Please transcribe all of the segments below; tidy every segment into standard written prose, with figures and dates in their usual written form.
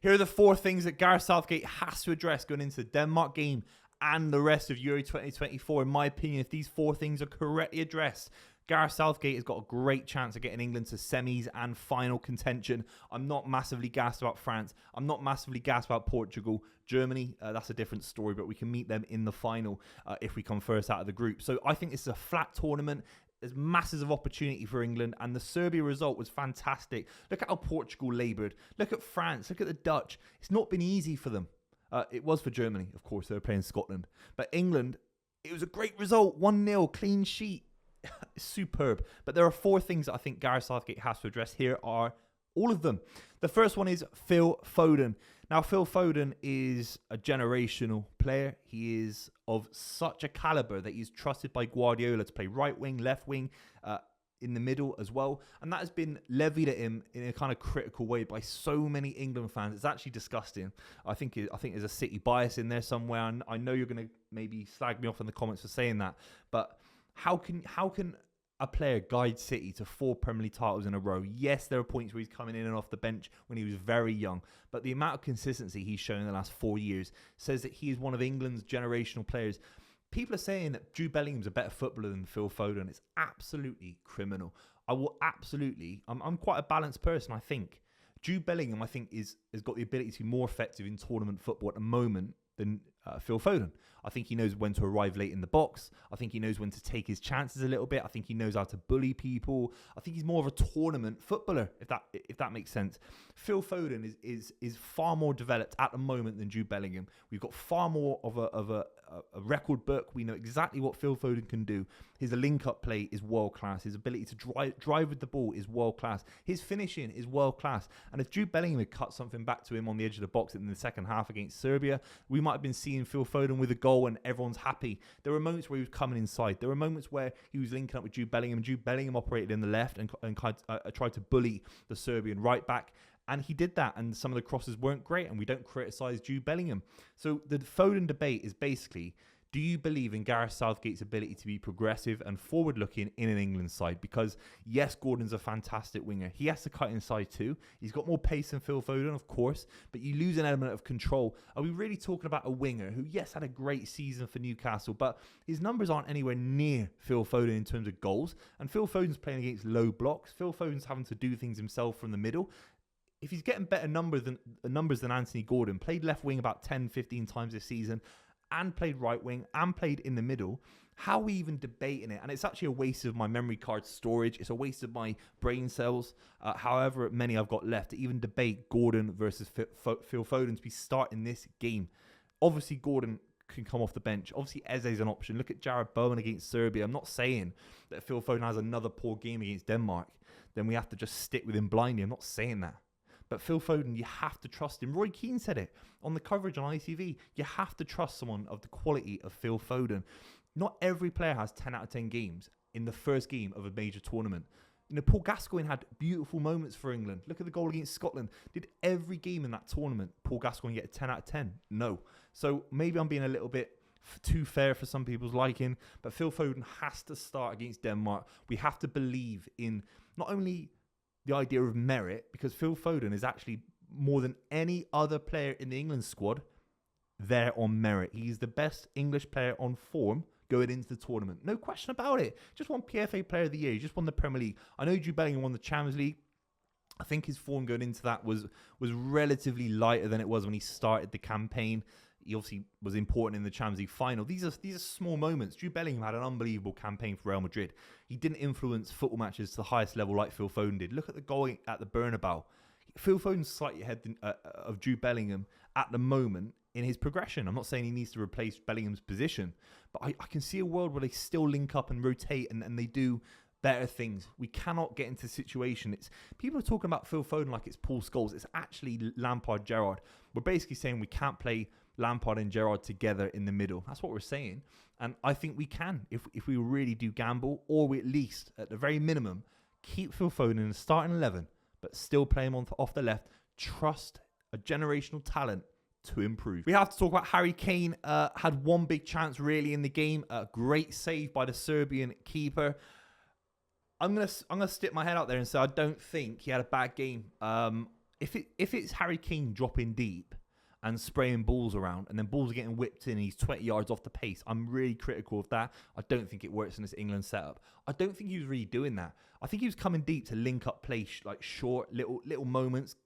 Here are the 4 things that Gareth Southgate has to address going into the Denmark game and the rest of Euro 2024. In my opinion, if these 4 things are correctly addressed, Gareth Southgate has got a great chance of getting England to semis and final contention. I'm not massively gassed about France. I'm not massively gassed about Portugal. Germany, that's a different story, but we can meet them in the final if we come first out of the group. So I think this is a flat tournament. There's masses of opportunity for England, and the Serbia result was fantastic. Look at how Portugal laboured. Look at France. Look at the Dutch. It's not been easy for them. It was for Germany, of course. They were playing Scotland. But England, it was a great result. 1-0, clean sheet. Superb. But there are 4 things that I think Gareth Southgate has to address. Here are all of them. The first one is Phil Foden. Now, Phil Foden is a generational player. He is of such a caliber that he's trusted by Guardiola to play right wing, left wing, in the middle as well. And that has been levied at him in a kind of critical way by so many England fans. It's actually disgusting. I think there's a City bias in there somewhere. And I know you're going to maybe slag me off in the comments for saying that. But how can a player guide City to 4 Premier League titles in a row? Yes, there are points where he's coming in and off the bench when he was very young, but the amount of consistency he's shown in the last 4 years says that he is one of England's generational players. People are saying that Jude Bellingham's a better footballer than Phil Foden. It's absolutely criminal. I'm quite a balanced person, I think. Jude Bellingham, I think, has got the ability to be more effective in tournament football at the moment than Phil Foden. I think he knows when to arrive late in the box. I think he knows when to take his chances a little bit. I think he knows how to bully people. I think he's more of a tournament footballer, if that makes sense. Phil Foden is far more developed at the moment than Jude Bellingham. We've got far more of a record book. We know exactly what Phil Foden can do. His link-up play is world-class. His ability to drive with the ball is world-class. His finishing is world-class. And if Jude Bellingham had cut something back to him on the edge of the box in the second half against Serbia, we might have been seeing Phil Foden with a goal and everyone's happy. There were moments where he was coming inside. There were moments where he was linking up with Jude Bellingham. Jude Bellingham operated in the left and tried to bully the Serbian right back. And he did that, and some of the crosses weren't great, and we don't criticise Jude Bellingham. So the Foden debate is basically, do you believe in Gareth Southgate's ability to be progressive and forward-looking in an England side? Because, yes, Gordon's a fantastic winger. He has to cut inside too. He's got more pace than Phil Foden, of course, but you lose an element of control. Are we really talking about a winger who, yes, had a great season for Newcastle, but his numbers aren't anywhere near Phil Foden in terms of goals, and Phil Foden's playing against low blocks. Phil Foden's having to do things himself from the middle. If he's getting better numbers than Anthony Gordon, played left wing about 10, 15 times this season, and played right wing, and played in the middle, how are we even debating it? And it's actually a waste of my memory card storage. It's a waste of my brain cells, however many I've got left, to even debate Gordon versus Phil Foden to be starting this game. Obviously, Gordon can come off the bench. Obviously, Eze's an option. Look at Jared Bowen against Serbia. I'm not saying that if Phil Foden has another poor game against Denmark, then we have to just stick with him blindly. I'm not saying that. But Phil Foden, you have to trust him. Roy Keane said it on the coverage on ITV. You have to trust someone of the quality of Phil Foden. Not every player has 10 out of 10 games in the first game of a major tournament. You know, Paul Gascoigne had beautiful moments for England. Look at the goal against Scotland. Did every game in that tournament Paul Gascoigne get a 10 out of 10? No. So maybe I'm being a little bit too fair for some people's liking, but Phil Foden has to start against Denmark. We have to believe in not only the idea of merit, because Phil Foden is actually more than any other player in the England squad there on merit. He's the best English player on form going into the tournament. No question about it. Just won PFA Player of the Year. He just won the Premier League. I know Jude Bellingham won the Champions League. I think his form going into that was relatively lighter than it was when he started the campaign. He obviously was important in the Champions League final. These are small moments. Jude Bellingham had an unbelievable campaign for Real Madrid. He didn't influence football matches to the highest level like Phil Foden did. Look at the goal at the Bernabeu. Phil Foden's slightly ahead of Jude Bellingham at the moment in his progression. I'm not saying he needs to replace Bellingham's position, but I can see a world where they still link up and rotate and they do better things. We cannot get into a situation. People are talking about Phil Foden like it's Paul Scholes. It's actually Lampard, Gerrard. We're basically saying we can't play Lampard and Gerrard together in the middle. That's what we're saying. And I think we can if we really do gamble, or we at least, at the very minimum, keep Phil Foden in the starting 11, but still play him off the left. Trust a generational talent to improve. We have to talk about Harry Kane. Had one big chance really in the game. A great save by the Serbian keeper. I'm gonna stick my head out there and say I don't think he had a bad game. if it's Harry Kane dropping deep and spraying balls around, and then balls are getting whipped in, and he's 20 yards off the pace, I'm really critical of that. I don't think it works in this England setup. I don't think he was really doing that. I think he was coming deep to link up play, like short, little moments,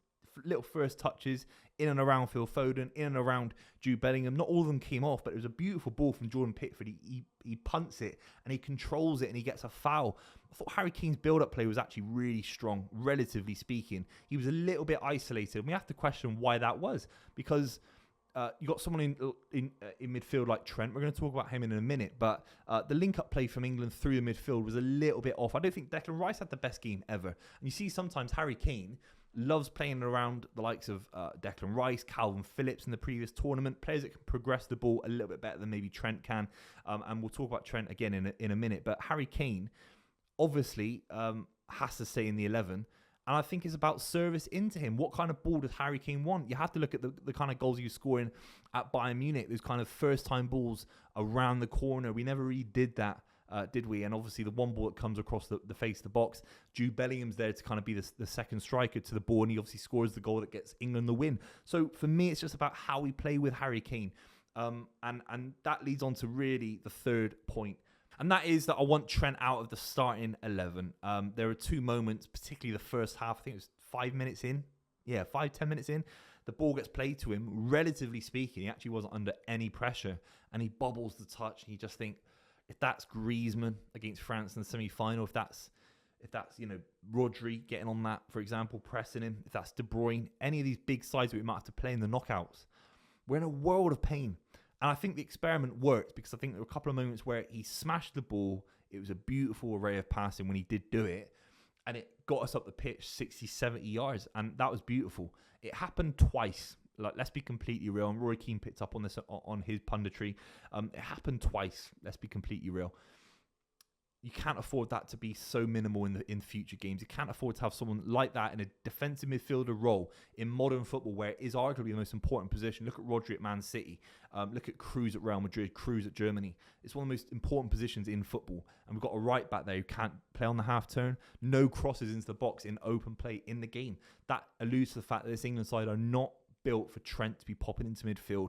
little first touches, in and around Phil Foden, in and around Jude Bellingham. Not all of them came off, but it was a beautiful ball from Jordan Pickford. He punts it, and he controls it, and he gets a foul. I thought Harry Kane's build-up play was actually really strong, relatively speaking. He was a little bit isolated, and we have to question why that was, because you got someone in midfield like Trent. We're going to talk about him in a minute, but the link-up play from England through the midfield was a little bit off. I don't think Declan Rice had the best game ever. And you see sometimes Harry Kane loves playing around the likes of Declan Rice, Calvin Phillips in the previous tournament, players that can progress the ball a little bit better than maybe Trent can. And we'll talk about Trent again in a minute. But Harry Kane obviously has to stay in the 11. And I think it's about service into him. What kind of ball does Harry Kane want? You have to look at the kind of goals he was scoring at Bayern Munich. Those kind of first-time balls around the corner. We never really did that, did we? And obviously the one ball that comes across the face of the box, Jude Bellingham's there to kind of be the second striker to the ball, and he obviously scores the goal that gets England the win. So for me, it's just about how we play with Harry Kane. And that leads on to really the third point. And that is that I want Trent out of the starting 11. There are two moments, particularly the first half. I think it was 5 minutes in. Yeah, 5-10 minutes in. The ball gets played to him. Relatively speaking, he actually wasn't under any pressure. And he bobbles the touch. And you just think, if that's Griezmann against France in the semi-final, if that's Rodri getting on that, for example, pressing him, if that's De Bruyne, any of these big sides that we might have to play in the knockouts, we're in a world of pain. And I think the experiment worked, because I think there were a couple of moments where he smashed the ball. It was a beautiful array of passing when he did do it. And it got us up the pitch 60, 70 yards. And that was beautiful. It happened twice. Like, let's be completely real. And Roy Keane picked up on this on his punditry. It happened twice. Let's be completely real. You can't afford that to be so minimal in future games. You can't afford to have someone like that in a defensive midfielder role in modern football, where it is arguably the most important position. Look at Rodri at Man City. Look at Kroos at Real Madrid. Kroos at Germany. It's one of the most important positions in football. And we've got a right back there who can't play on the half turn. No crosses into the box in open play in the game. That alludes to the fact that this England side are not built for Trent to be popping into midfield.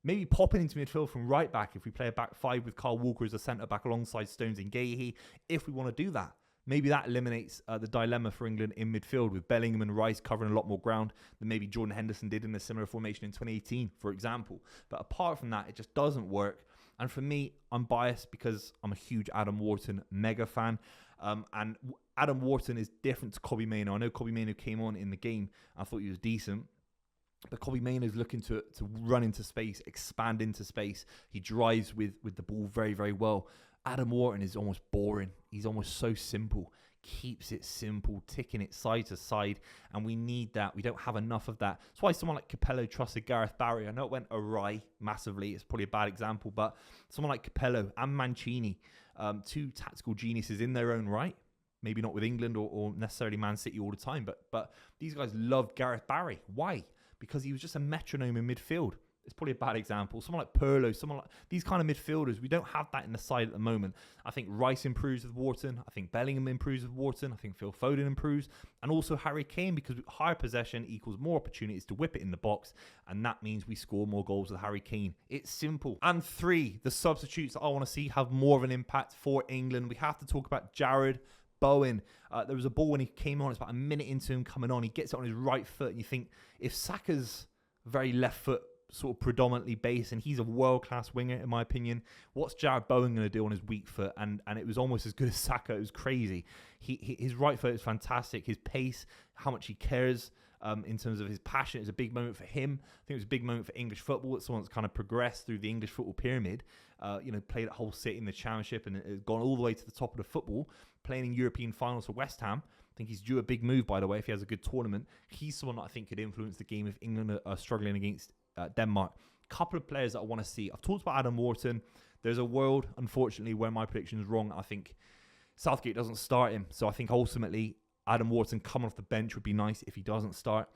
Maybe popping into midfield from right back if we play a back five with Kyle Walker as a centre back alongside Stones and Guehi. If we want to do that, maybe that eliminates the dilemma for England in midfield, with Bellingham and Rice covering a lot more ground than maybe Jordan Henderson did in a similar formation in 2018, for example. But apart from that, it just doesn't work. And for me, I'm biased because I'm a huge Adam Wharton mega fan. And Adam Wharton is different to Kobbie Mainoo. I know Kobbie Mainoo came on in the game. I thought he was decent. But Kobbie Mainoo is looking to run into space, expand into space. He drives with the ball very, very well. Adam Wharton is almost boring. He's almost so simple. Keeps it simple, ticking it side to side. And we need that. We don't have enough of that. That's why someone like Capello trusted Gareth Barry. I know it went awry massively. It's probably a bad example. But someone like Capello and Mancini, two tactical geniuses in their own right. Maybe not with England or necessarily Man City all the time. But these guys loved Gareth Barry. Why? Because he was just a metronome in midfield. It's probably a bad example. Someone like Pirlo, someone like these kind of midfielders, we don't have that in the side at the moment. I think Rice improves with Wharton. I think Bellingham improves with Wharton. I think Phil Foden improves. And also Harry Kane, because higher possession equals more opportunities to whip it in the box. And that means we score more goals with Harry Kane. It's simple. And 3, the substitutes that I want to see have more of an impact for England. We have to talk about Jared Bowen. There was a ball when he came on. It's about a minute into him coming on. He gets it on his right foot, and you think, if Saka's very left foot sort of predominantly based, and he's a world-class winger in my opinion, what's Jared Bowen going to do on his weak foot? And it was almost as good as Saka. It was crazy. His right foot is fantastic. His pace, how much he cares in terms of his passion. It's a big moment for him. I think it was a big moment for English football. It's someone that's kind of progressed through the English football pyramid. Played at Hull City in the Championship and has gone all the way to the top of the football, playing in European finals for West Ham. I think he's due a big move, by the way, if he has a good tournament. He's someone that I think could influence the game if England are struggling against Denmark. Couple of players that I want to see. I've talked about Adam Wharton. There's a world, unfortunately, where my prediction is wrong. I think Southgate doesn't start him. So I think ultimately Adam Wharton coming off the bench would be nice if he doesn't start.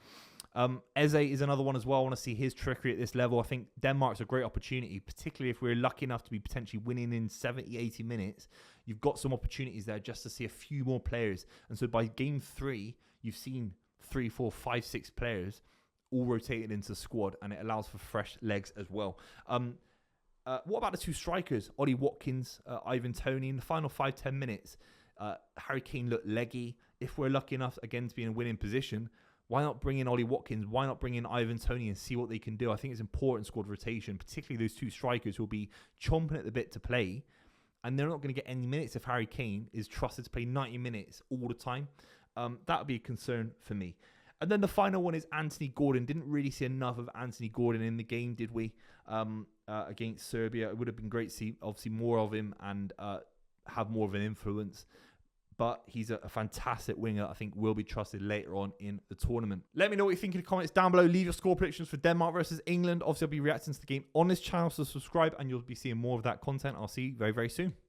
Eze is another one as well. I want to see his trickery at this level. I think Denmark's a great opportunity, particularly if we're lucky enough to be potentially winning in 70, 80 minutes. You've got some opportunities there just to see a few more players. And so by game 3, you've seen 3, 4, 5, 6 players all rotated into the squad, and it allows for fresh legs as well. What about the 2 strikers, Ollie Watkins, Ivan Toney? In the final 5-10 minutes, Harry Kane looked leggy. If we're lucky enough again to be in a winning position, why not bring in Ollie Watkins? Why not bring in Ivan Toney and see what they can do? I think it's important squad rotation, particularly those 2 strikers who will be chomping at the bit to play, and they're not going to get any minutes if Harry Kane is trusted to play 90 minutes all the time. That would be a concern for me. And then the final one is Anthony Gordon. Didn't really see enough of Anthony Gordon in the game, did we? Against Serbia. It would have been great to see, obviously, more of him and have more of an influence. But he's a fantastic winger. I think will be trusted later on in the tournament. Let me know what you think in the comments down below. Leave your score predictions for Denmark versus England. Obviously, I'll be reacting to the game on this channel, so subscribe and you'll be seeing more of that content. I'll see you very, very soon.